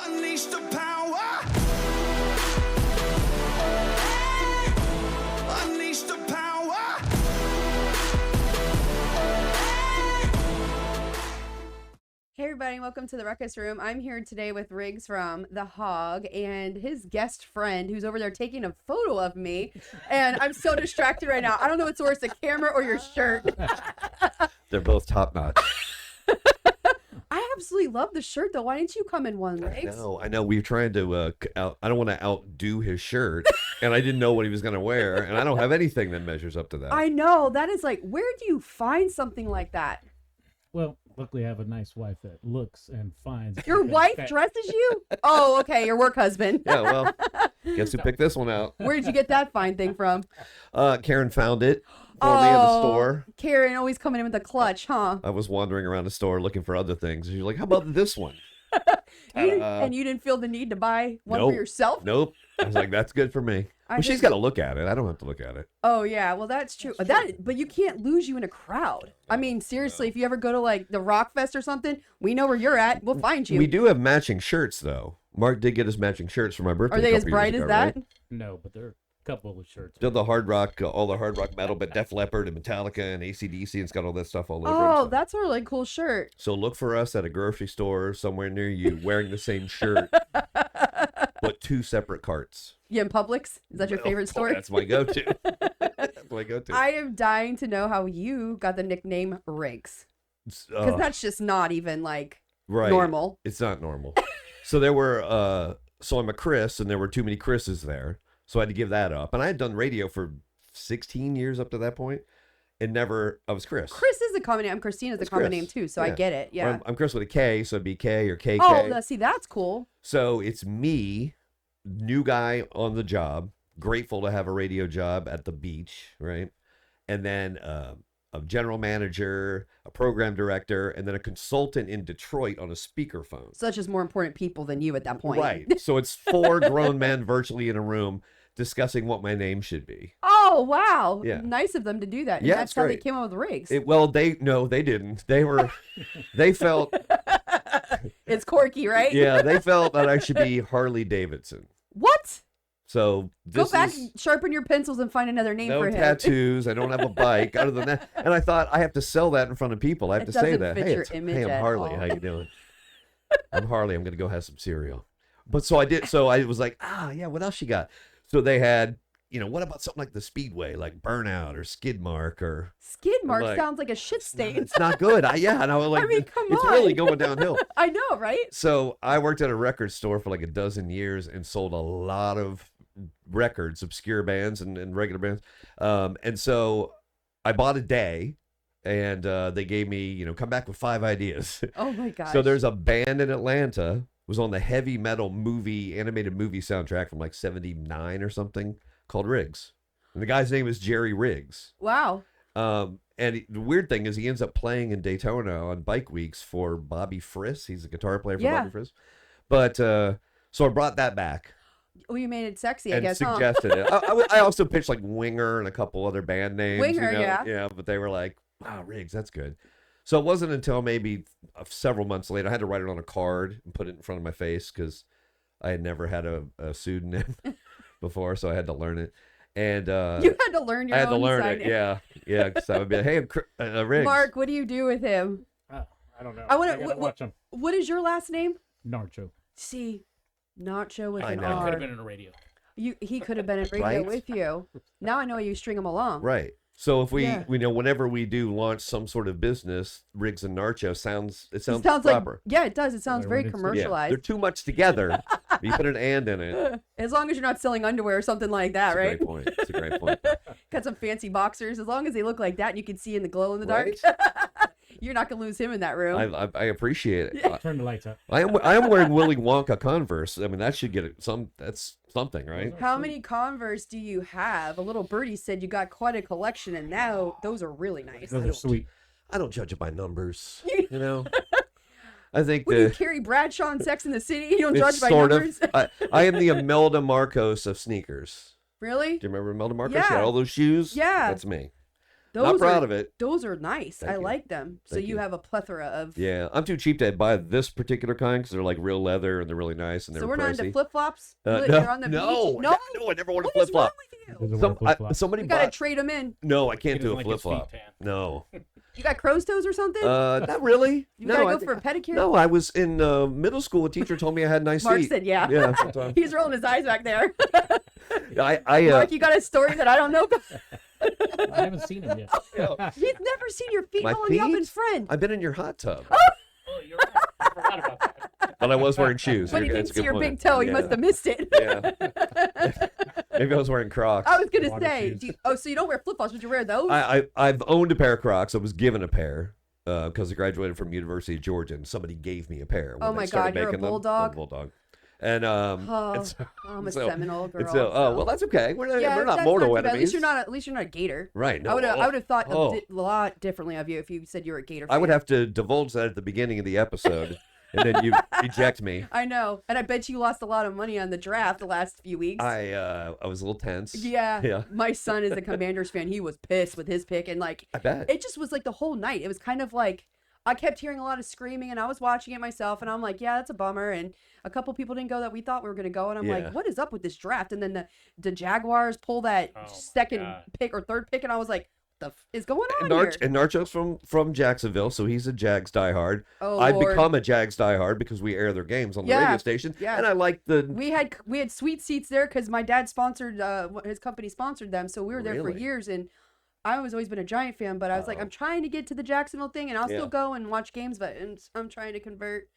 Unleash the power. Unleash the power. Hey everybody, welcome to the Ruckus Room. I'm here today with Riggs from the HOG and his guest friend who's over there taking a photo of me. And I'm so distracted right now. I don't know what's worse, the camera or your shirt. They're both top notch. I absolutely love the shirt though. Why didn't you come in one, Riggs? I know. We were trying to, I don't want to outdo his shirt, and I didn't know what he was going to wear, and I don't have anything that measures up to that. I know. That is like, where do you find something like that? Well, luckily I have a nice wife that looks and finds. Your wife dresses you? Oh, okay. Your work husband. Yeah, well, guess who picked this one out? Where did you get that fine thing from? Karen found it for me at the store. Karen always coming in with a clutch, huh? I was wandering around the store looking for other things. She's like, how about this one? And you didn't feel the need to buy one Nope. for yourself? Nope. I was like, that's good for me. Well, she's got to look at it. I don't have to look at it. Oh yeah, well that's true. But you can't lose you in a crowd. I mean, seriously, if you ever go to like the Rock Fest or something, we know where you're at. We'll find you. We do have matching shirts, though. Mark did get us matching shirts for my birthday. Are they a as couple bright years as ago, that? right? No, but they're a couple of shirts. Still the hard rock, all the hard rock metal, but Def Leppard and Metallica and AC/DC, and it's got all that stuff all over it. Oh, So- that's a really cool shirt. So look for us at a grocery store somewhere near you wearing the same shirt, but two separate carts. You in Publix? Is that your favorite store? That's my go-to. That's my go-to. I am dying to know how you got the nickname Riggs. Because Oh, that's just not even like right. normal. It's not normal. So there were, so I'm a Chris, and there were too many Chris's there. So I had to give that up. And I had done radio for 16 years up to that point, and I was Chris. Chris is a common name. I'm Christina's a It's common Chris. name too, so I Yeah. get it. Or Yeah. I'm Chris with a K, so it'd be K or KK. Oh, see, that's cool. So it's me, new guy on the job, grateful to have a radio job at the beach, right? And then a general manager, a program director, and then a consultant in Detroit on a speakerphone. Such as more important people than you at that point. Right. So it's 4 grown men virtually in a room discussing what my name should be. Oh, wow. Yeah. Nice of them to do that. And Yeah, that's it's how they great. came up with Riggs. They didn't. They felt, It's quirky, right? yeah, they felt that I should be Harley Davidson. What? So Go this back, is sharpen your pencils, and find another name no for him. tattoos. I don't have a bike other than that. And I thought I have to sell that in front of people. I have It to say doesn't that. fit Hey, your image hey, I'm at Harley. all. How you doing? I'm Harley. I'm going to go have some cereal. But so I did. So I was like, yeah, what else you got? So they had, what about something like the Speedway, like Burnout or Skid Mark or... Skid mark Like, sounds like a shit stain. It's not good. And I was like, I mean, come it's on. really going downhill. I know, right? So I worked at a record store for like a dozen years and sold a lot of records, obscure bands and regular bands. And so I bought a day, and they gave me, come back with 5 ideas. Oh my gosh. So there's a band in Atlanta, was on the heavy metal animated movie soundtrack from like 79 or something, called Riggs. And the guy's name is Jerry Riggs. Wow. And the weird thing is he ends up playing in Daytona on bike weeks for Bobby Friss. He's a guitar player for Yeah. Bobby Friss. But so I brought that back Oh, you made it sexy, I and guess, huh? suggested it. I also pitched like Winger and a couple other band names. Winger, yeah. Yeah, but they were like, wow, Riggs, that's good. So it wasn't until maybe several months later, I had to write it on a card and put it in front of my face because I had never had a pseudonym before, so I had to learn it. And You had to learn your I had to own learn sign. it, yeah. Because I would be like, hey, I'm Riggs. Mark, what do you do with him? I don't know. I wanna- gotta watch them. What is your last name? Nacho. See, Nacho with I an know. R. Could have been in the radio. He could have been in radio Right? with you. Now I know you string him along. Right. So if Yeah. whenever we do launch some sort of business, Riggs and Nacho sounds It sounds proper. like, yeah, it does. It sounds very Right, it's- Yeah, commercialized. they're too much together. You put an and in it. As long as you're not selling underwear or something like that, That's a right? great point. It's a great point. Got some fancy boxers. As long as they look like that and you can see in the glow in the dark, you're not going to lose him in that room. I appreciate it. Turn the lights up. I am wearing Willy Wonka Converse. I mean, that should get it. That's something, right? How many Converse do you have? A little birdie said you got quite a collection, and now those are really nice. Those are sweet. I don't judge it by numbers. You know, I think When you carry Bradshaw and Sex in the City, you don't it's judge by sort numbers. of. I am the Imelda Marcos of sneakers. Really? Do you remember Imelda Marcos? Yeah. She had all those shoes. Yeah. That's me. Not proud of it. Those are nice. Thank I you. like them. So Thank you you. have a plethora of. Yeah, I'm too cheap to buy this particular kind because they're like real leather and they're really nice and they're So we're not pricey. into flip flops. No, You're on the no, beach. No, no, I never want to What flip is wrong flop. with you? Doesn't wear flip-flops. Somebody We gotta bought. trade them in. No, I He can't do doesn't a like his flip flop. feet tan. No, You got crow's toes or something? not really. You no, gotta I go think- for a pedicure? No, I was in sometimes school. A teacher told me I had nice Mark feet. said, yeah. Yeah, sometimes. He's rolling his eyes back there. I Mark, you got a story that I don't know about? I haven't seen him yet. He's never seen your feet My while I'm helping feet? friend. I've been in your hot tub, Oh, you're right. I forgot about that. but I was wearing shoes. But he That's didn't a see good your point. big toe. He Yeah. must have missed it. Yeah. Maybe I was wearing Crocs. I was gonna Water say, shoes. so you don't wear flip flops, but you wear those? I've owned a pair of Crocs. I was given a pair because I graduated from University of Georgia, and somebody gave me a pair. When Oh they my started God, you're a making them. bulldog? I'm a bulldog. And Oh, it's- I'm a so- Seminole girl. it's so- well, that's okay. We're yeah, not that's mortal too bad. enemies. At least you're not a gator. Right? No, I would have thought oh. a lot differently of you if you said you were a gator. I would fan. have to divulge that at the beginning of the episode, and then you eject me. I know, and I bet you lost a lot of money on the draft the last few weeks. I was a little tense. Yeah. Yeah. My son is a Commanders fan. He was pissed with his pick, and like I bet. it just was like the whole night. It was kind of like I kept hearing a lot of screaming, and I was watching it myself, and I'm like, yeah, that's a bummer. And a couple people didn't go that we thought we were gonna go, and I'm Yeah. like, what is up with this draft? And then the Jaguars pull that Oh my second God. pick or third pick, and I was like, the is going on And, here? and Narcho's from Jacksonville, so he's a Jags diehard. Oh, I've Lord. become a Jags diehard because we air their games on the Yeah, radio station, yeah. and I like the. We had sweet seats there because my dad sponsored his company sponsored them, so we were there for Really? years. And I was always been a Giant fan, but I was like, Oh. I'm trying to get to the Jacksonville thing, and I'll Yeah. still go and watch games, but I'm trying to convert.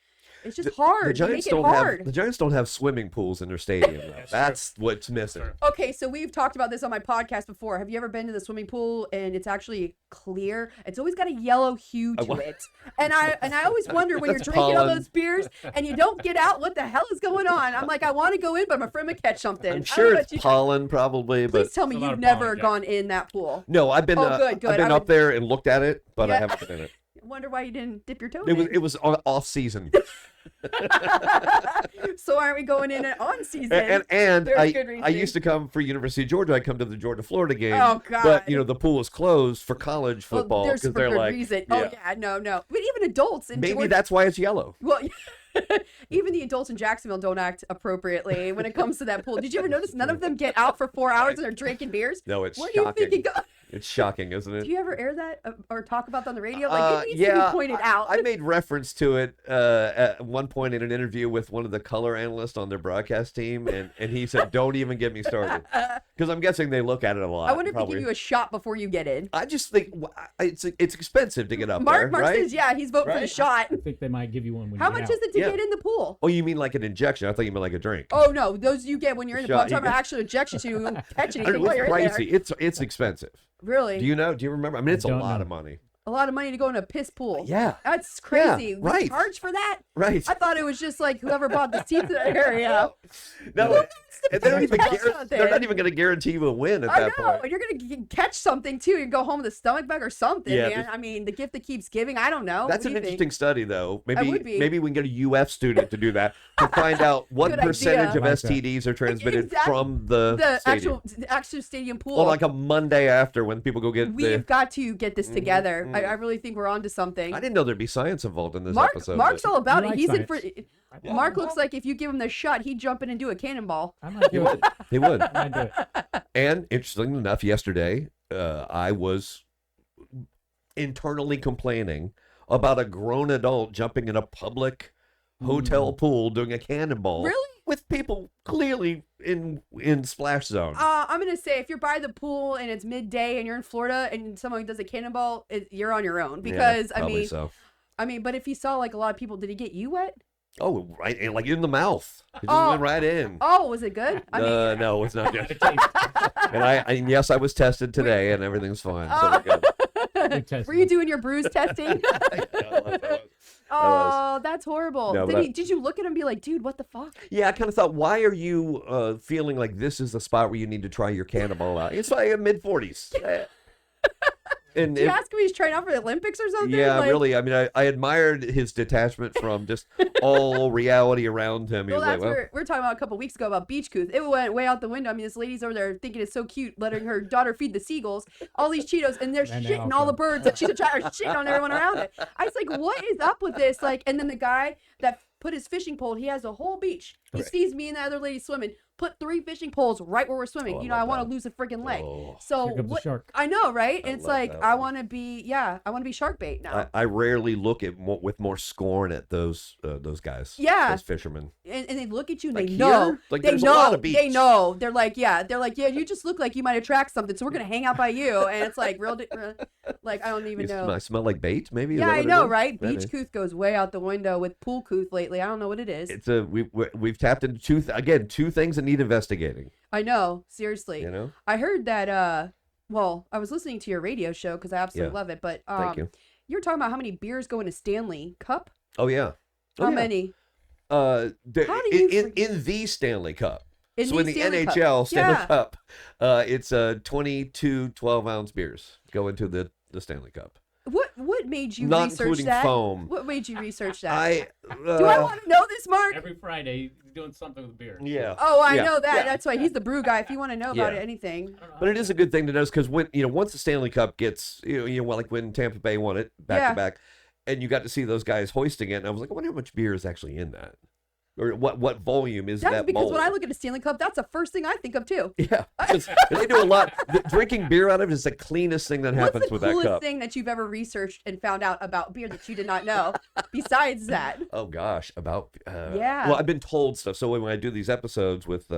It's just hard. The You Giants make it don't hard. have the Giants don't have swimming pools in their stadium. Though. That's what's missing. Sure. Okay, so we've talked about this on my podcast before. Have you ever been to the swimming pool and it's actually clear? It's always got a yellow hue to it. And I always wonder when you're That's drinking all pollen. those beers and you don't get out, what the hell is going on? I'm like, I want to go in, but I'm afraid I'm gonna catch something. I I'm don't sure know it's about you. pollen, probably, but Please tell me It's a lot you've of never pollen, gone in that pool. no, I've been. Oh, good, good. I've been I up there and looked at it, but I Yeah. haven't been in it. I wonder why you didn't dip your toe It was in. it was off season, So aren't we going in it on season? and Very good I reasoning. used to come for University of Georgia. I come to the Georgia Florida game. Oh, God. But the pool is closed for college Well, football there's because for they're good like, reason. yeah. Oh yeah, no. But even adults in Maybe Georgia, that's why it's yellow. well, even the adults in Jacksonville don't act appropriately when it comes to that pool. Did you ever notice none of them get out for 4 hours and they're drinking beers? No, it's Where do you shocking. think it goes? It's shocking, isn't it? Do you ever air that or talk about that on the radio? Like it needs to yeah, be pointed out. I made reference to it at one point in an interview with one of the color analysts on their broadcast team, and he said, "Don't even get me started," because I'm guessing they look at it a lot. I wonder if probably. they give you a shot before you get in. I just think it's expensive to get up Mark there, right? says, yeah, he's voting for the Right. shot. I think they might give you one when How you get much out. is it to Yeah. get in the pool? Oh, you mean like an injection? I thought you meant like a drink. Oh no, those you get when you're in the pool. Shot, I'm talking you about get- actual injection so you won't catch I don't anything know, while you're it's in there. pricey. It's expensive. Really? Do you know? Do you remember? I mean, it's a don't lot know. of money. A lot of money to go in a piss pool. Yeah. That's crazy. Yeah, We right. charge for that? Right. I thought it was just like whoever bought the seats in that area. No, and they don't even Catch they're something. not even going to guarantee you a win at I that know, point. and you're gonna catch something too. You go home with a stomach bug or something, Yeah, man. I mean, the gift that keeps giving. I don't know. That's What an do you think? interesting study, though. would Maybe be. maybe we can get a UF student to do that to find out what Good percentage idea. of Like that. STDs are transmitted Exactly. from the The stadium. actual stadium pool. Or like a Monday after when people go get We've the. got to get this together. I really think we're onto something. I didn't know there'd be science involved in this Mark, episode. Mark's but- all about You it. like He's in for. science. Mark looks like if you give him the shot, he'd jump in and do a cannonball. I might do it. He would. I might do it. And interestingly enough, yesterday I was internally complaining about a grown adult jumping in a public hotel pool doing a cannonball. Really? With people clearly in splash zone. I'm gonna say if you're by the pool and it's midday and you're in Florida and someone does a cannonball, you're on your own because Yeah, probably so. I mean, but if he saw like a lot of people, did he get you wet? Oh, right, and like in the mouth. It just Oh. went right in. Oh, was it good? I mean, No, it's not good. and yes, I was tested today, and everything's fine. So we're good. Big test. were you doing your bruise testing? Oh, that's horrible. No, but Did you look at him and be like, dude, what the fuck? Yeah, I kind of thought, why are you feeling like this is the spot where you need to try your cannonball out? It's like mid-40s. And Did you ask him if he's trying out for the Olympics or something? yeah, Like, really. I mean, I admired his detachment from just all reality around him. He Well, was that's like, what we're talking about a couple weeks ago about beach couth. It went way out the window. I mean, this lady's over there thinking it's so cute, letting her daughter feed the seagulls all these Cheetos, and they're And shitting all the birds that she's trying to shit on everyone around it. I was like, what is up with this? Like, and then the guy that put his fishing pole, he has a whole beach. He Right. sees me and the other lady swimming. Put 3 fishing poles right where we're swimming. Oh, I You know, I love want that. to lose a freaking leg. Oh. So Here comes the what? shark. I know, right? I And it's love like that I one. want to be, I want to be shark bait now. I rarely look at with more scorn at those guys. Yeah. Those fishermen. And they look at you and Like they here? know. Like, they there's a know. lot of They beach. know. They're like, yeah, you just look like you might attract something, so we're gonna hang out by you. And it's like like I don't even know. I smell like bait. Maybe. Is Yeah, that I what it know, is? right? Maybe. Beach couth goes way out the window with pool couth lately. I don't know what it is. It's we've tapped into two things that need investigating. I know, seriously. You know. I heard that. Well, I was listening to your radio show because I absolutely Yeah. love it. But Thank you. you were talking about how many beers go in a Stanley Cup. Oh yeah. Oh, How yeah. many? How How do you in the Stanley Cup? In So in the the Stanley Cup. NHL Stanley Yeah. Cup, it's 22 12-ounce beers go into the Stanley Cup. What made you Not research including that? foam. What made you research that? I Do I want to know this, Mark? Every Friday, he's doing something with beer. yeah. Oh, I Yeah. know that. Yeah. That's why he's the brew guy. If you want to know about Yeah. it, anything. I don't know But how it is a good thing to know because when once the Stanley Cup gets well, like when Tampa Bay won it back Yeah. to back, and you got to see those guys hoisting it, and I was like, I wonder how much beer is actually in that, or what volume is That's that because mold? when I look at a Stanley Cup, that's the first thing I think of too. Yeah, 'cause they do a lot. Drinking beer out of it is the cleanest thing that happens What's the with that coolest cup. thing that you've ever researched and found out about beer that you did not know? Besides that, Oh gosh, about Yeah. Well, I've been told stuff. So when I do these episodes with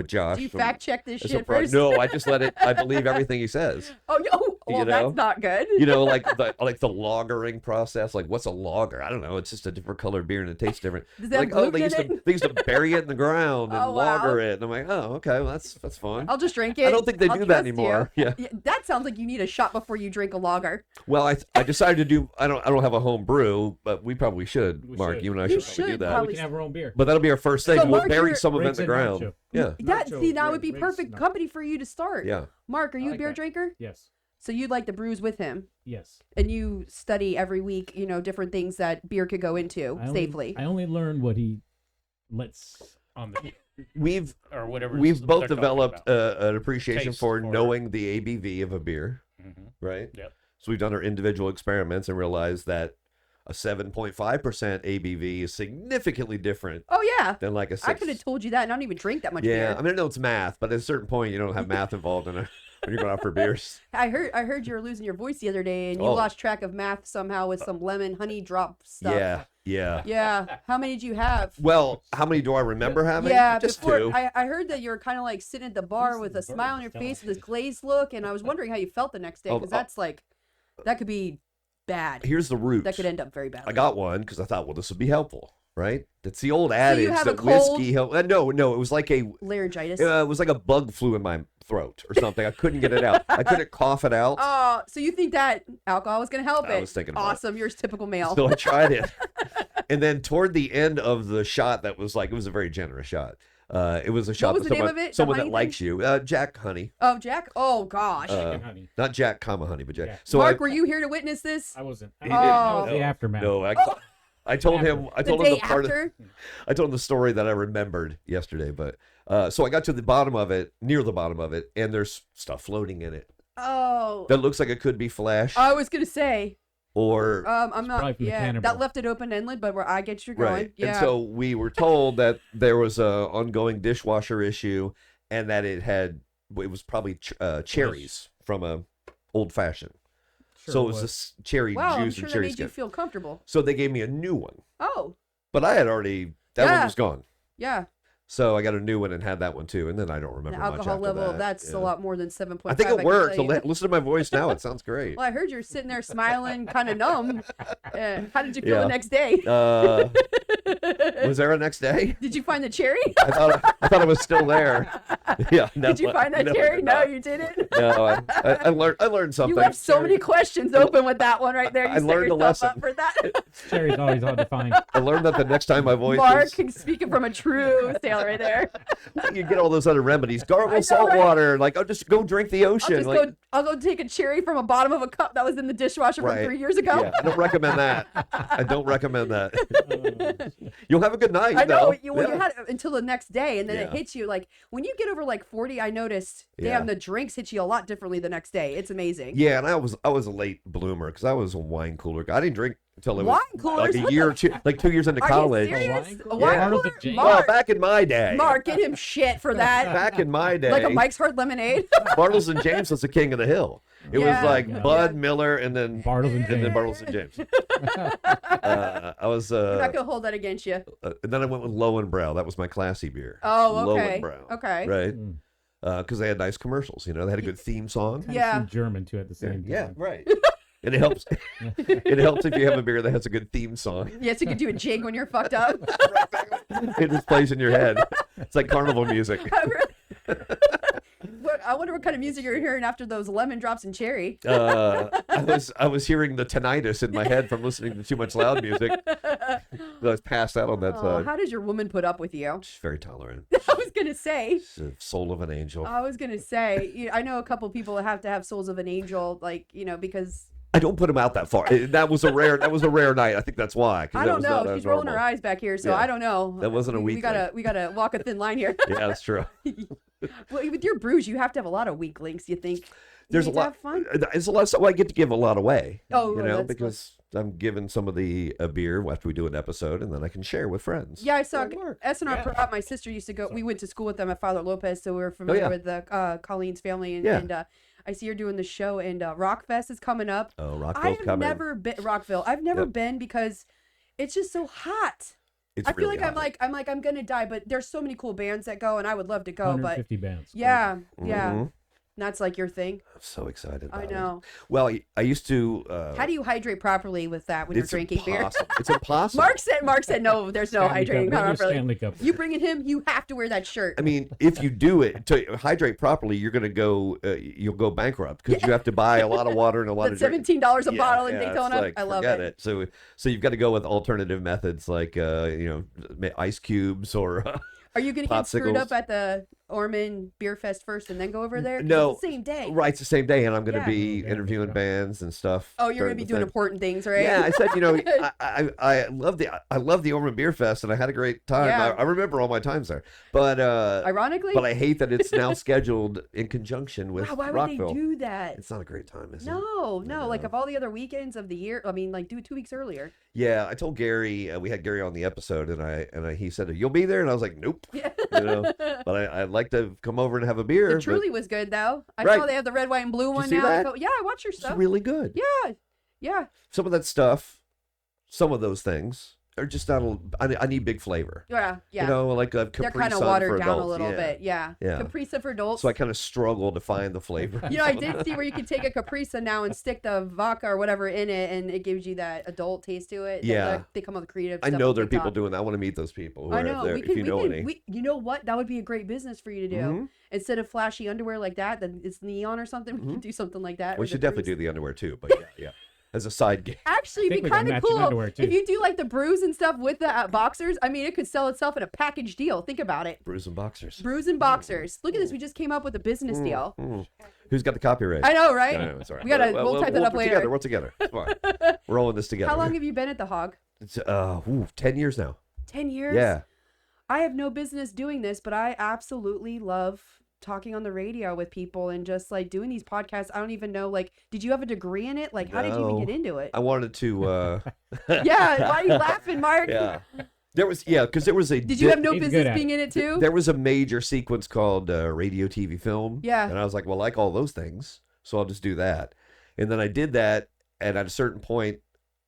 Josh, do you from- fact check this as a shit pro- first? No, I just let it. I believe everything he says. Oh, well, You know? that's not good. Like the lagering process. Like what's a lager? I don't know. It's just a different colored beer and it tastes different. Does it have Like gluten they in used to bury it in the ground and Oh, wow. lager it. And I'm like, oh, okay, well, that's fun. I'll just drink it. I don't think they I'll do that trust anymore. you. Yeah. That sounds like you need a shot before you drink a lager. Well, I decided to do. I don't have a home brew, but we probably should. We Mark, should. you and I You should probably do should that. probably- we can have our own beer. But that'll be our first thing. So, We'll Mark, bury you're- some of it in Riggs the and ground. Nacho. Yeah. That would be Riggs, perfect no. company for you to start. Yeah. Mark, are you a like beer that. drinker? Yes. So you'd like the brews with him, Yes. and you study every week, different things that beer could go into safely. I only learned what he Let's on the We've or whatever. we've both they're talking developed about. an appreciation Taste for for- knowing the ABV of a beer, Mhm. right? Yep. So we've done our individual experiments and realized that a 7.5% ABV is significantly different Oh yeah, than like a I 6. could have told you that, and I don't even drink that much Yeah, beer. I mean, I know it's math, but at a certain point, you don't have math involved in it when you're going out for beers. I heard you were losing your voice the other day, and you Oh. lost track of math somehow with some lemon honey drop stuff. Yeah. Yeah. How many did you have? Well, how many do I remember having? Yeah, Just before 2. I heard that you were kind of like sitting at the bar with a smile on your face with this glazed look, and I was wondering how you felt the next day because that's like that could be bad. Here's the root. That could end up very badly. I got one because I thought, well, this would be helpful, right? That's the old adage have a that cold? whiskey help. No, it was like Laryngitis. it was like a bug flew in my throat or something. I couldn't get it out. I couldn't cough it out. Oh, so you think that alcohol was going to help it? I was thinking about it. Awesome. You're typical male. So I tried it, and then toward the end of the shot, that was like it was a very generous shot. It was a shot was that the name someone, of it? The someone honey that likes you, Jack Honey, Oh, Jack. Oh, gosh. Chicken honey. not Jack, honey, but Jack. Yeah. So Mark, were you here to witness this? I wasn't. He I didn't Oh. the aftermath. No, I told him. I The told him day the part of. after? I told him the story that I remembered yesterday, but so I got to the bottom of it, near the bottom of it, and there's stuff floating in it Oh. that looks like it could be flash I was going to say. or I'm probably not. from the Yeah, cannibal. that left it open ended, but where I get you going. right. Yeah. And so we were told that there was a ongoing dishwasher issue, and that it was probably cherries from a old fashioned. Sure So it was this cherry wow, I'm juice sure and that cherry made you skin. feel comfortable. So they gave me a new one, Oh, but I had already that one Yeah. was gone. yeah. So I got a new one and had that one too, and then I don't remember The much alcohol after level, that. that's Yeah. a lot more than 7.5. I think it can works. tell you. Listen to my voice now; it sounds great. Well, I heard you're sitting there smiling, kind of numb. How did you feel Yeah. the next day? Was there a next day? Did you find the cherry? I thought it was still there. Yeah. No, Did you find that no, I cherry? did No, not. you didn't. No, I learned something. You left so many questions open with that one right there. You I set learned a yourself lesson. up for that. Cherry's always hard to find. I learned that the next time my voice Mark is, speaking from a true sailor right there. you get all those other remedies. I Gargle know, salt right? water. Like, oh, just go drink the I'll ocean. just Like, I'll go take a cherry from a bottom of a cup that was in the dishwasher from Right. 3 years ago. yeah, I don't recommend that. I don't recommend that. You'll have a good night. I know though. you Yeah. had it until the next day, and then it Yeah. hits you like when you get over like 40. I noticed, Yeah. damn, the drinks hit you a lot differently the next day. It's amazing. Yeah, and I was a late bloomer because I was a wine cooler guy. I didn't drink until it was Wine coolers? like a What year the or two, like 2 years into Are college. you serious? wine A cooler? wine Yeah. Part of cooler? the jam. Well, Mark, back in my day. Mark, get him shit for that. Back in my day. Like a Mike's Hard Lemonade. Bartles and James was the king of the hill. It Yeah. was like Yeah. Bud Miller and then Bartles and then James. Bartles and James. I was I'm not gonna hold that against you. and then I went with Lowenbrow. That was my classy beer. Oh, okay. Lowenbrow. Okay. Right. Mm. Because they had nice commercials. You know, they had a good theme song. Kind of Yeah. seem German too at the same time. Yeah, right. And it helps. It helps if you have a beer that has a good theme song. Yes, you could do a jig when you're fucked up. It just plays in your head. It's like carnival music. I wonder what kind of music you're hearing after those lemon drops and cherry. I was hearing the tinnitus in my head from listening to too much loud music. I was passed out on that Oh, side. how does your woman put up with you? She's very tolerant. I was gonna say. She's the soul of an angel. I know a couple people that have to have souls of an angel, like because I don't put him out that far. That was a rare night. I think that's why. 'Cause I that don't was know. not She's rolling her normal. eyes back here, so Yeah. I don't know. That wasn't a we weakling. we gotta walk a thin line here. Yeah, that's true. Well, with your brews, you have to have a lot of weak links. You think? There's a need to lot. have fun? There's a lot of stuff I get to give a lot away. Oh, you well, know, that's because I'm giving some of the beer after we do an episode, and then I can share with friends. Yeah, I saw Good work. SNR Prop. My sister used to go. We went to school with them at Father Lopez, so we were familiar yeah. with the Colleen's family. And, Yeah. and I see her doing the show, and Rockfest is coming up. Oh, Rockville's coming. Never been Rockville. I've never Yep. been because it's just so hot. It's I feel really like hot. I'm gonna die, but there's so many cool bands that go, and I would love to go, but 150 bands. yeah, yeah, Mhm. that's like your thing. I'm so excited. About I it. know. Well, I used to. How do you hydrate properly with that when you're It's drinking beer? impossible. It's impossible. Mark said no. There's no Stanley Cup. hydrating Bring your properly. Stanley Cup. You bringing him, you have to wear that shirt. I mean, if you do it to hydrate properly, you're gonna go. You'll go bankrupt because you have to buy a lot of water and a lot That's of drink. $17 a Yeah, bottle in yeah, it's Daytona. like, I love forget it. So you've got to go with alternative methods like ice cubes or Are you gonna get screwed popsicles. up at the Ormond Beer Fest first and then go over there? 'Cause No, it's the same day. right. It's the same day, and I'm gonna Yeah. be Yeah, interviewing yeah. bands and stuff. Oh, you're gonna during be the doing thing. important things, right? Yeah, I said, I love the Ormond Beer Fest, and I had a great time. Yeah. I remember all my times there, but Ironically, I hate that it's now scheduled in conjunction with wow, why would Rockville. they do that? It's not a great time, is it? No, no. Like know. of all the other weekends of the year, I mean, like do it 2 weeks earlier. Yeah, I told Gary. We had Gary on the episode, and he said, "You'll be there," and I was like, "Nope." Yeah. But I'd like to come over and have a beer. It but truly was good though. I Right. saw they have the red, white, and blue you one see now. that? Yeah, I watch your it's stuff. really good. Yeah, yeah. Some of that stuff, some of those things are just not. I need big flavor. Yeah, yeah. You know, like a Capri They're kind of Sun for watered down a adults. little Yeah. bit. Yeah. Yeah. Capri Sun for adults. So I kind of struggle to find the flavor. You know, I did see where you could take a Capri Sun now and stick the vodka or whatever in it, and it gives you that adult taste to it. Yeah. They come up with creative I stuff know on there are people TikTok. doing that. I want to meet those people. Who I are know. there, We if can, you know any. you know what? That would be a great business for you to do. Mhm. Instead of flashy underwear like that, then it's neon or something. We can do something like that. We should definitely do the underwear too. But yeah. As a side gig. Actually, it'd think be we got kind of matching cool underwear, too. if you do like the brews and stuff with the boxers. I mean, it could sell itself in a package deal. Think about it. Brews and boxers. Brews and boxers. Look at this. We just came up with a business deal. Who's got the copyright? I know, right? No, it's all right. We gotta. We'll type that up we're later. Together. We're together. It's fine. We're rolling this together. How long have you been at the Hog? It's 10 years now. 10 years. Yeah. I have no business doing this, but I absolutely love talking on the radio with people and just like doing these podcasts. I don't even know, like, did you have a degree in it? Like, how did you even No. get into it? I wanted to. Yeah, why are you laughing, Mark? Yeah. Because there was a. Did you have no He's good business at being in it too? There was a major sequence called radio, TV, film. Yeah. And I was like, well, I like all those things, so I'll just do that. And then I did that, and at a certain point,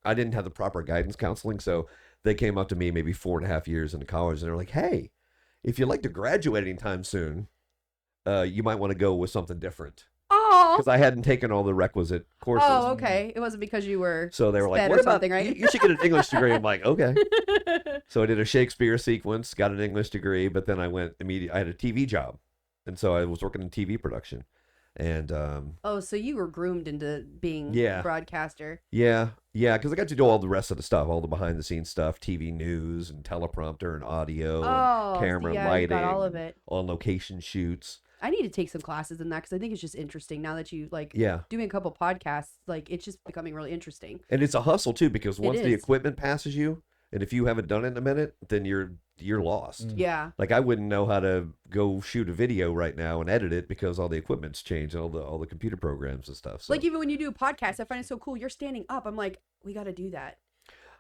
I didn't have the proper guidance counseling, so they came up to me maybe 4.5 years into college, and they're like, hey, if you'd like to graduate anytime soon, you might want to go with something different. Oh. because I hadn't taken all the requisite courses. Oh, okay. It wasn't because you were So they were like, sped "What or about something, right? you should get an English degree?" I'm like, "Okay." So I did a Shakespeare sequence, got an English degree, but then I went immediately. I had a TV job, and so I was working in TV production, and Oh, so you were groomed into being Yeah. a broadcaster. yeah, because I got to do all the rest of the stuff, all the behind the scenes stuff, TV news and teleprompter and audio Oh, and camera yeah, you lighting, got all of it. on location shoots. I need to take some classes in that because I think it's just interesting now that you like Yeah. doing a couple podcasts. Like it's just becoming really interesting. And it's a hustle too, because once the is. equipment passes you, and if you haven't done it in a minute, then you're lost. Yeah. Like I wouldn't know how to go shoot a video right now and edit it because all the equipment's changed, and all the computer programs and stuff. So. Like even when you do a podcast, I find it so cool. You're standing up. I'm like, we got to do that.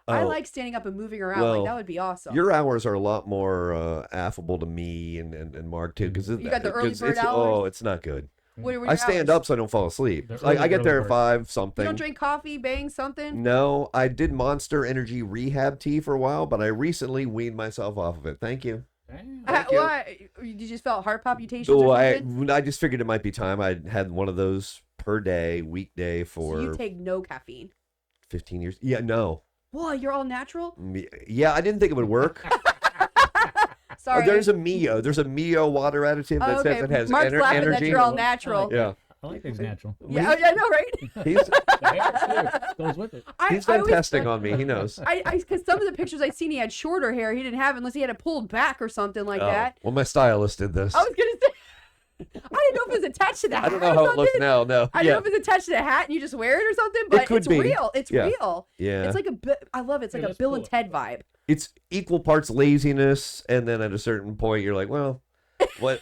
I Oh, like standing up and moving around. well, like that would be awesome. Your hours are a lot more affable to me and Mark too, because You got the early bird it's, hours? Oh, it's not good. What are I stand hours? up so I don't fall asleep. The I get early there at bird. 5 something. You don't drink coffee, bang something. No, I did Monster Energy rehab tea for a while, but I recently weaned myself off of it. Thank you. Damn. Thank you. Why? You just felt heart palpitations So or I something? just figured it might be time. I had one of those per day, weekday So for you take no caffeine. 15 years. Yeah, no. Whoa, you're all natural. Yeah, I didn't think it would work. Sorry. There's a Mio. There's a Mio water additive that Oh, says it has Mark's laughing energy. that you're all natural. Yeah, I like things natural. Yeah, I know, right? he's The hair too goes with it. he's done always testing thought- on me. He knows. Because some of the pictures I seen, he had shorter hair. He didn't have it unless he had it pulled back or something like that. Well, my stylist did this. I was gonna say, I didn't know if it was attached to the hat. I don't know or how it looks something. now. No. I don't know if it's attached to the hat and you just wear it or something, but could it's be. real. It's Yeah. real. Yeah. It's like I love it. It's like Yeah, a let's Bill pull and it. Ted vibe. It's equal parts laziness, and then at a certain point, you're like, well, what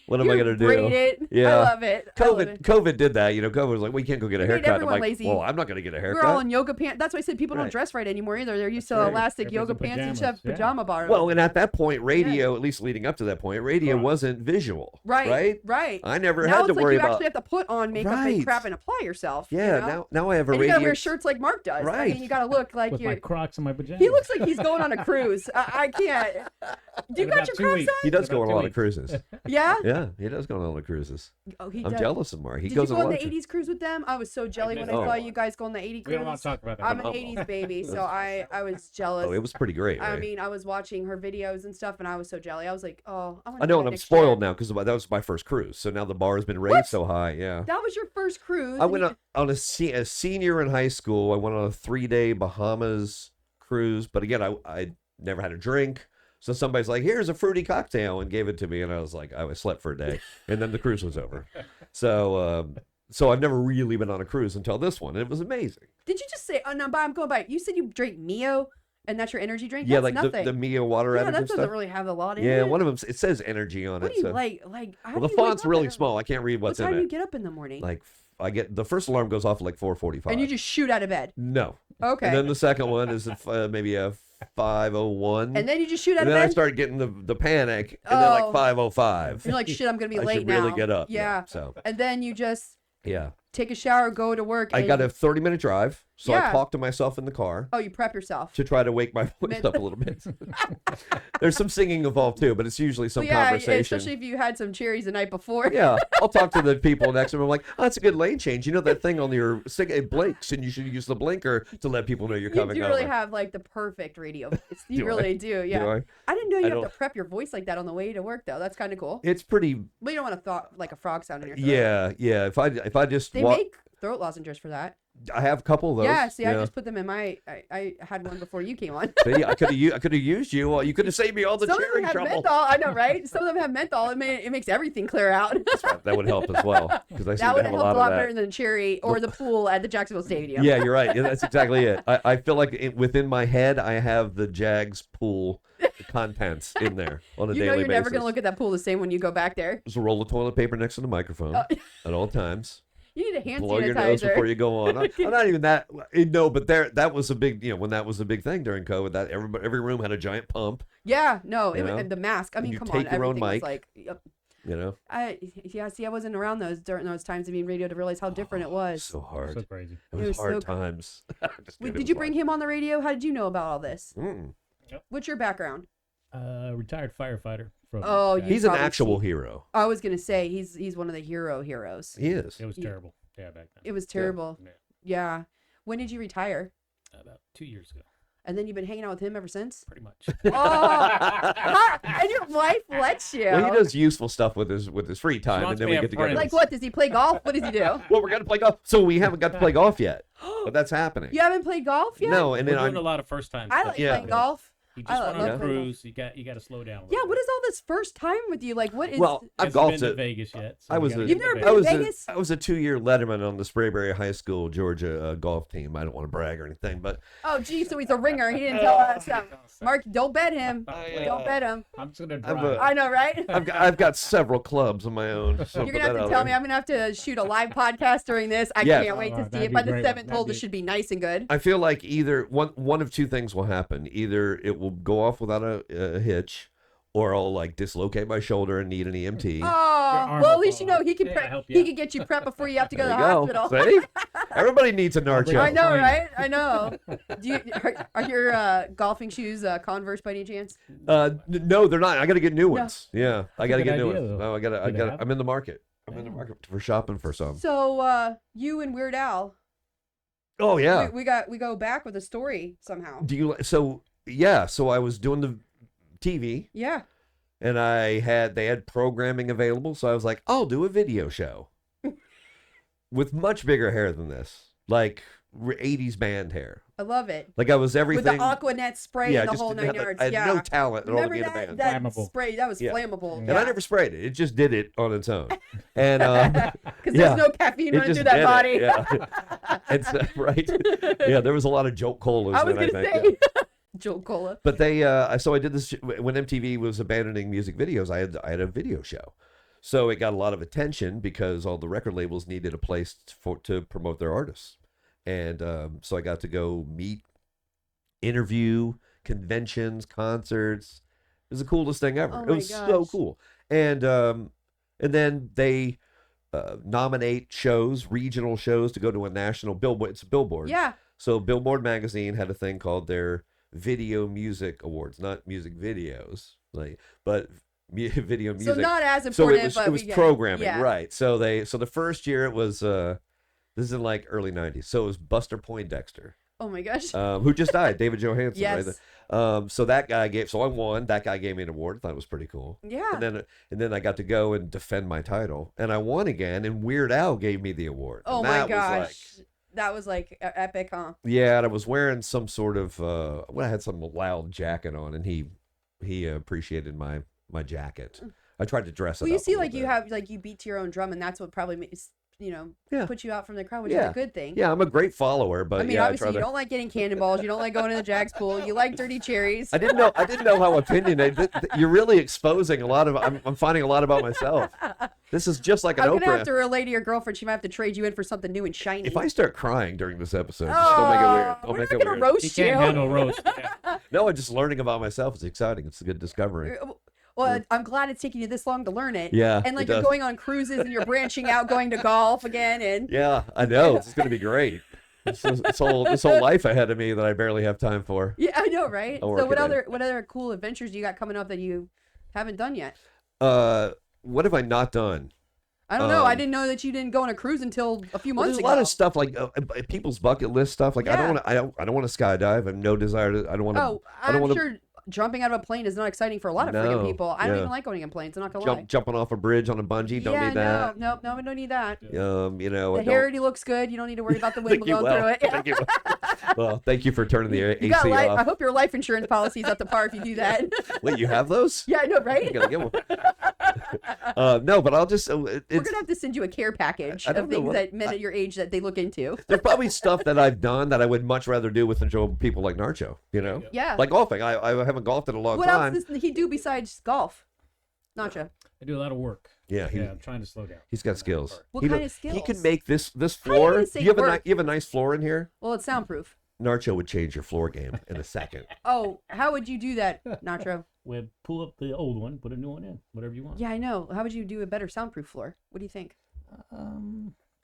what am I You gonna do? braid it. Yeah. I love it. I love it. COVID did that. COVID was like, well, you can't go get a It made haircut. I'm everyone like, lazy. well, I'm not gonna get a haircut. We're all in yoga pants. That's why I said people don't Right. dress right anymore either. They're used to right. elastic Everybody's yoga in pants and pajamas, stuff, yeah. pajama bottoms. Well, and at that point, radio, at least leading up to that point, radio Right. wasn't visual. right. I never Now had it's to like worry you about. actually have to put on makeup and Right. crap and apply yourself. Yeah, you know? now I have a And you radio. gotta wear shirts like Mark does. I Right. mean, you gotta look like with you're. my Crocs and my pajamas. He looks like he's going on a cruise. I can't. Do you In got about your 2 Crocs weeks. on? He does In go on about a 2 lot of weeks. cruises. Yeah. Yeah, he does go on a lot of cruises. Oh, he I'm does. jealous of Mark. He Did you goes go on a on lot the of 80s cruise with them? I was so jelly when I did. saw Oh. you guys go on the 80s We don't want cruise. to talk about that. I'm an Oh. 80s baby, so I was jealous. Oh, it was pretty great. I Right? mean, I was watching her videos and stuff, and I was so jelly. I was like, oh, I want I know, and I'm spoiled now because that was my first cruise. So now the bar has been raised What? so high. Yeah. That was your first cruise. I and went you- on a senior in high school. I went on a 3-day Bahamas cruise, but again, I never had a drink. So somebody's like, "Here's a fruity cocktail," and gave it to me, and I was like, I slept for a day, and then the cruise was over. So I've never really been on a cruise until this one, and it was amazing. Did you just say? Oh no, but I'm going by. You said you drink Mio, and that's your energy drink. Yeah, That's like nothing. the Mio water yeah, additive that doesn't stuff. really have a lot in Yeah, it. one of them it says energy on What it. do you so. like? How Well, do the you wake font's up really at- small. I can't read What what's time in do you it. get up in the morning? Like I get the first alarm goes off at like 4:45. and you just shoot out of bed. No. Okay. And then the second one is maybe a 5:01. And then you just shoot out And of then I bed. start getting the panic, and then like Oh. 5:05. You're like, shit, I'm gonna be I late should now. really get up. Yeah. So And then you just yeah, take a shower, go to work. I and got a 30-minute drive, so I Yeah. talk to myself in the car Oh, you prep yourself. to try to wake my voice up a little bit. There's some singing involved too, but it's usually some Well, yeah, conversation. especially if you had some cherries the night before. Yeah, I'll talk to the people next to me. I'm like, oh, that's a good lane change. You know that thing on your it blinks, and you should use the blinker to let people know you're You coming do really over. have like the perfect radio voice. You Do I? really do. Yeah. I? didn't know you I have to don't- prep your voice like that on the way to work though. That's kind of cool. It's pretty. But you don't want to like a frog sound in your throat. Yeah. If I just They walk, make throat lozenges for that. I have a couple of those. Yeah. See, I just put them in my. I had one before you came on. See, I could have used you. Well, you could have saved me all the Some of cherry them have trouble. menthol. I know, right? Some of them have menthol. It makes everything clear out. That would help as well because I seem That to would have help a a lot lot of better that. than cherry or the pool at the Jacksonville Stadium. Yeah, you're right. Yeah, that's exactly it. I feel like within my head, I have the Jags pool contents in there on a You know daily you're basis. never gonna look at that pool the same when you go back there. There's a roll of toilet paper next to the microphone at all times. You need a hand Blow your nose sanitizer. before you go on. I'm not even that. No, but that was a big. When that was a big thing during COVID. That every room had a giant pump. Yeah, no, You know? and the mask. I mean, You come take on, your own everything was mic. like. Yep. You know, See, I wasn't around during those times of being radio to realize how different it was. so hard. So crazy. It was was hard so- times. Just Wait, kidding, did it you was bring fun. him on the radio? How did you know about all this? Mm. What's your background? Retired firefighter from. Oh, back- you He's an probably actual see- hero. I was gonna say he's one of the heroes. He is. It was Yeah. terrible. Yeah, back then. It was terrible. Yeah. Yeah. When did you retire? About 2 years ago, And then you've been hanging out with him ever since? pretty much. Oh, and your wife lets you. Well, he does useful stuff with his free time, and wants then me we to get have together. friends. Like what? Does he play golf? What does he do? Well, we're gonna play golf. So we haven't got to play golf yet, but that's happening. You haven't played golf yet? No, and We're then doing a I'm. lot of first time I stuff. like Yeah. playing golf. You I just went on love a playing golf. cruise. You got to slow down. A Yeah, little what bit. is all this first time with you? Like, what is? Well, I've Hasn't golfed been to it. Vegas yet. So I we was gotta a- get You've to never Vegas. been I was to a, Vegas? I was a 2-year letterman on the Sprayberry High School, Georgia golf team. I don't want to brag or anything, but Oh, gee, so he's a ringer. He didn't tell us. Mark, don't bet him. Don't bet him. I'm just gonna I've, drive. I know, right? I've got several clubs of my own. So You're put gonna have that to out tell there. me. I'm gonna have to shoot a live podcast during this. I Yes. can't wait to Oh, see that'd it. be By the great. 7th hole, That'd this be- should be nice and good. I feel like either one of two things will happen. Either it will go off without a hitch, or I'll like dislocate my shoulder and need an EMT. Oh, arm well, at will least you fall know off. he can Yeah, prep. help you He out. can get you prepped before you have to go to There the you go. hospital. See? Everybody needs a narco. I know, Fine. right? I know. Do you are your golfing shoes Converse by any chance? No, they're not. I got to get new ones. Yeah, I got to a good get new idea, ones. though. No, I got to. Good to have. I'm in the market. I'm in the market for shopping for some. So you and Weird Al, Oh yeah. we go back with a story somehow. Do you? So yeah. So I was doing the TV, Yeah. and they had programming available. So I was like, I'll do a video show with much bigger hair than this, like 80s band hair. I love it. Like I was everything. With the Aquanet spray yeah, and the just whole didn't 9 have yards. I had Yeah. no talent at all to Remember be in a that, band. that Flammable. spray? That was Yeah. flammable. And I never sprayed it. It just did it on its own. And Because yeah. there's no caffeine it running just through that did body. it. Yeah. And so, right. Yeah, there was a lot of joke colas. I was then, gonna think. say, Yeah. Joel Cola. But so I did this when MTV was abandoning music videos. I had a video show, so it got a lot of attention because all the record labels needed a place to promote their artists, and so I got to go meet, interview, conventions, concerts. It was the coolest thing ever. Oh It my was so gosh. cool, and then they nominate shows, regional shows, to go to a national billboard. It's a billboard. Yeah. So Billboard magazine had a thing called their Video Music Awards, not music videos, but video music. So not as So important, it was but we get it. programming, Yeah. right? So the first year it was this is in like early '90s. So it was Buster Poindexter, Oh my gosh. who just died, David Johansen. Yes. Right? So that guy so I won. That guy gave me an award. I thought it was pretty cool. Yeah. And then I got to go and defend my title, and I won again. And Weird Al gave me the award. Oh And my that was gosh. like, That was like epic, huh? yeah, and I was wearing some sort of I had some loud jacket on, and he appreciated my jacket. I tried to dress it Well, you up see, a like little you bit. have like you beat to your own drum, and that's what probably makes Yeah. put you out from the crowd, which is Yeah. a good thing. Yeah, I'm a great follower, but I mean, yeah, obviously, I you try to. don't like getting cannonballs. You don't like going to the Jags pool. You like dirty cherries. I didn't know how opinionated. You're really exposing a lot of. I'm finding a lot about myself. This is just like an I'm gonna Oprah. have to relay to your girlfriend. She might have to trade you in for something new and shiny. If I start crying during this episode, just don't make it weird. Don't we're make not it gonna weird. roast He can't you. handle roast. Yeah. No, I'm just learning about myself. It's exciting. It's a good discovery. Well, I'm glad it's taking you this long to learn it. Yeah, And like it you're does. going on cruises and you're branching out, going to golf again, and Yeah, I know. It's gonna be great. This whole life ahead of me that I barely have time for. yeah, I know, right? I'll So work it in. what other cool adventures you got coming up that you haven't done yet? What have I not done? I don't know. I Um, didn't know that you didn't go on a cruise until a few Well, months there's a ago. lot of stuff like people's bucket list stuff. Like I Yeah. don't want to skydive. I have no desire to. I don't want to. Oh, I don't I'm want to sure jumping out of a plane is not exciting for a lot of freaking No, people. I don't yeah. even like going in planes. I'm not gonna lie. jumping off a bridge on a bungee. Don't yeah, need that. no, we don't need that. You know. The I hair don't. already looks good. You don't need to worry about the wind Thank you. blowing Well, through it. thank you. Well, thank you for turning the You AC got I off. hope your life insurance policy is up to par if you do that. Wait, you have those? yeah, I know, I right? gotta get one. No, but I'll just. We're gonna have to send you a care package I don't of know things what- that men at your age that they look into. There's probably stuff that I've done that I would much rather do with enjoyable people like Nacho. You know, Yeah. like golfing. I haven't golfed in a long What time. else does he do besides golf? Nacho. I do a lot of work. Yeah, Yeah, I'm trying to slow down. he's got skills. What He kind do- of skills? He could make this How do you floor. even say You have work? you have a nice floor in here. Well, it's soundproof. Nacho would change your floor game in a second. Oh, how would you do that, Nacho? We pull up the old one, put a new one in, whatever you want. Yeah, I know. How would you do a better soundproof floor? What do you think?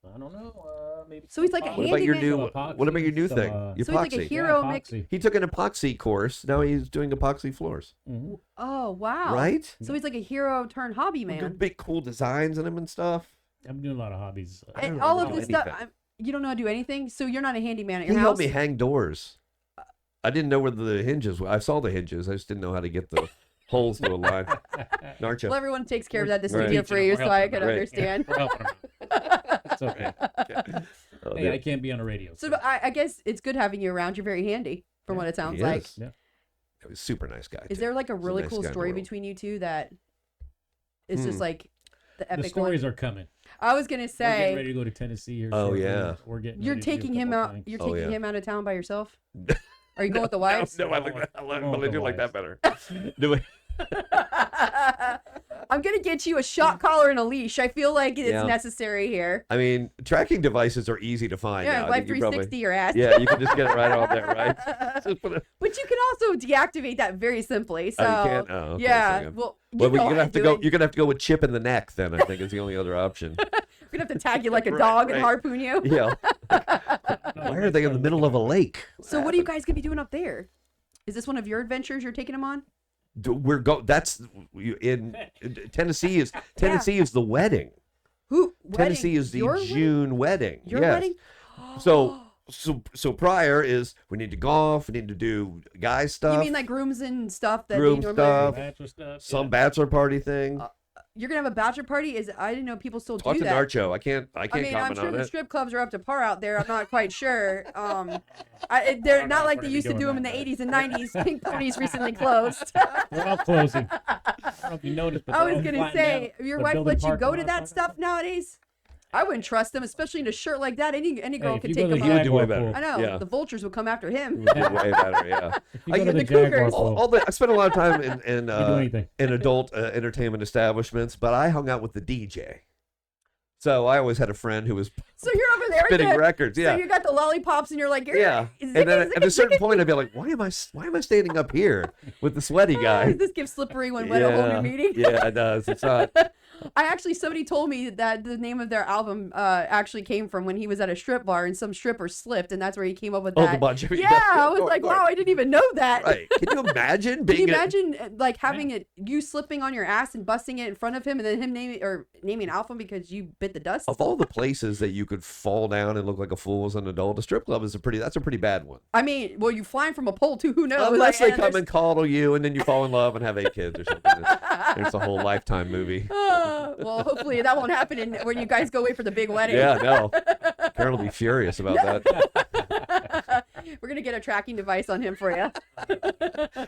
I don't know. Maybe. So he's like a epoxy. What about your handyman. new? Epoxy, What about your new some, thing? Epoxy. So he's like a hero mix. epoxy. He took an epoxy course. Now he's doing epoxy floors. Mhm. Oh wow! Right? So he's like a hero turned hobby With man. big cool designs in him and stuff. I'm doing a lot of hobbies. I And don't all know of this stuff. anything. You don't know how to do anything. So you're not a handyman at He your helped house. me hang doors. I didn't know where the hinges were. I saw the hinges. I just didn't know how to get the holes to align. Nacho. Well, everyone takes care of that this Right. studio for Teaching you, them, so we're I helping could them. Right. understand. We're helping him. It's okay. Oh, Hey, I can't be on a radio. So I guess it's good having you around. You're very handy, from what it sounds He like. is. Yeah. He was a super nice guy. Is too. there like a He's a really nice cool guy in the story world. between you two that is just like the epic The stories one? are coming. I was gonna We're getting ready say to go to Tennessee here. Oh, shortly. yeah. We're getting. you're ready to do a taking him couple out. things. You're Oh, taking yeah. him out of town by yourself. Are you going with the wives? No, I like that. I Going with do the like that wives. better. Do it. I'm gonna get you a shock collar and a leash. I feel like it's Yeah. necessary here. I mean, tracking devices are easy to find Yeah, now. I Life think you probably- 360 your ass. Yeah, you can just get it right on there, right? Just put it- But you can also deactivate that very simply. So Oh, you can? Oh, okay, yeah. so, Well, Well, you know you're gonna how have to do go. it. You're gonna have to go with chip in the neck. Then I think is the only other option. We're gonna have to tag you like a Right, dog and right. harpoon you. Yeah. Why are they in the middle of a lake? So what are you guys gonna be doing up there? Is this one of your adventures you're taking them on? We're go. That's in Tennessee. Is Tennessee is the wedding. Who? Tennessee wedding? is the Your wedding? June wedding. Your Yes. wedding? So prior is we need to golf. We need to do guy stuff. You mean like grooms and stuff that Groom they normally stuff. Bachelor stuff. some bachelor party thing? You're gonna have a bachelor party? I didn't know people still Talk do to that. Narcho. I can't I mean, I'm comment sure on the it. strip clubs are up to par out there. I'm not quite sure. They're don't not know like if they we're used to gonna be do them in the doing 80s and 90s. Pink Pony's recently closed. We're all closing. I don't know if you noticed, but I they're was all gonna flattened say, out. your The wife building lets you parking go to lot that parking stuff nowadays? I wouldn't trust him, especially in a shirt like that. Any girl if could you take go to him the He would out. do way Jaguar better. I know. Yeah. The vultures would come after him. He would way better. Yeah. If you go I to get the the Jaguar Cougars. Pool, I spent a lot of time do anything. in adult entertainment establishments, but I hung out with the DJ. So I always had a friend who was So you're over there spinning with records. So Yeah. you got the lollipops and you're like, Yeah. And then at a certain point, I'd be like, why am I standing up here with the sweaty guy? This gives slippery when wet a hold your meeting. Yeah, it does. It's not. Somebody told me that the name of their album actually came from when he was at a strip bar and some stripper slipped, and that's where he came up with Oh, that. the bunch of Yeah, I was like, wow, I didn't even know that. Right. Can you imagine Can being you imagine like having it, you slipping on your ass and busting it in front of him, and then him naming Alpha because you bit the dust? of all the places that you could fall down and look like a fool as an adult, a strip club is that's a pretty bad one. I mean, well, you flying from a pole too? Who knows? Unless Like, they come and coddle you and then you fall in love and have 8 kids or something. It's a whole Lifetime movie. well, hopefully that won't happen when you guys go away for the big wedding. Yeah, no. Karen will be furious about that. We're gonna get a tracking device on him for you.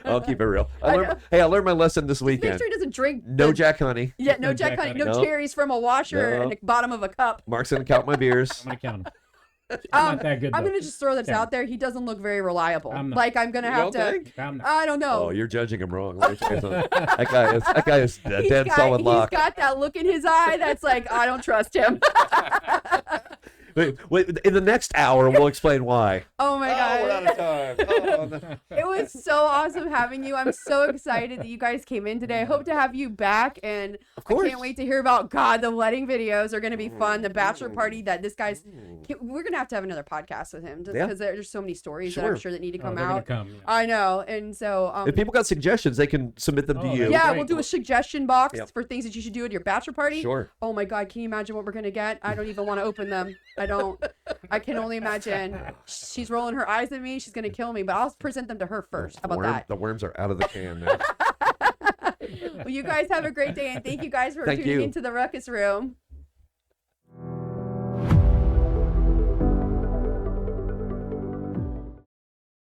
I'll keep it real. I know. I learned my lesson this Make weekend. sure he doesn't drink. No the- Jack Honey. Yeah, no No Jack Jack Honey, Honey. no No. cherries from a washer No. in the bottom of a cup. Mark's gonna count my beers. I'm gonna count them. I'm not that good. I'm though. gonna just throw this Yeah. out there. He doesn't look very reliable. I'm not. Like I'm gonna You have don't to. think? I'm not. I don't know. Oh, you're judging him wrong. Let me tell you something. That guy is a dead solid lock. He's got that look in his eye that's like, I don't trust him. Wait, in the next hour, we'll explain why. Oh my god. we're out of time. Oh, no. It was so awesome having you. I'm so excited that you guys came in today. I hope to have you back, and Of course. I can't wait to hear about the wedding videos are going to be fun. The bachelor party that this guy's, we're going to have another podcast with him just Yeah. because there's so many stories that I'm Sure. sure that need to Oh, come they're gonna out. come, yeah. I know, and so If people got suggestions, they can submit them to Oh, you. yeah, great. we'll do a suggestion box Yep. for things that you should do at your bachelor party. Sure. Oh my God, can you imagine what we're gonna get? I don't even want to open them. I can only imagine. She's rolling her eyes at me. She's gonna kill me, but I'll present them to her first. How about that? The worms are out of the can now. Well, you guys have a great day, and thank you guys for Thank tuning you. into the Ruckus Room.